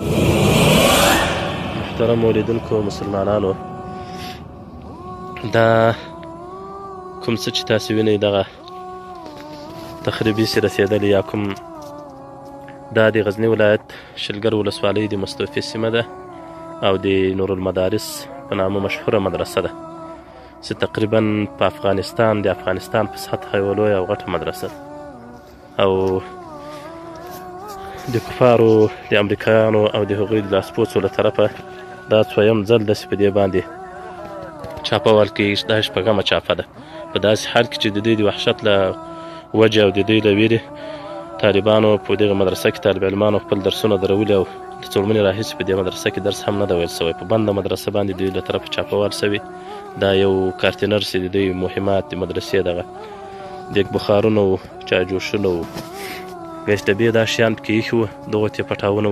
محترم اولیدونکو مسلمانانو، دا کوم څه چې تاسې وینئ دغه تخریبي سي رسېدلي یا کوم دا د غزني ولایت شلګر ولسوالۍ د مستوفي سیمه ده او د نورالمدارس په نامه مشهوره مدرسه ده چې تقریبا په افغانستان د افغانستان په سطحه یوه لویه او غټه مدرسه ده او د کفارو د امریکایانو او د هغوی د لاسپوڅو له طرفه دا څویم ځل داسې په دې باندې چاپول کېږي چې دا شپږمه چاپه ده په داسې حال کې چې د دوی د وحشت له وجې او د دوی له ویرې طالبانو په دغه مدرسه کې طالب علمانو خپل درسونه درولي او د څوړمنې راهیسې په دې مدرسه کې درس هم نه ده ویل سوی په بنده مدرسه باندې دوی له طرفه چاپول سوي دا یو کارتینر چې د دوی مهمات د مدرسې دغه دیګ بخارونه و چایجوشونه و ګشتبې دا شیان پکې ایښي وو دغو ته یې پټاونه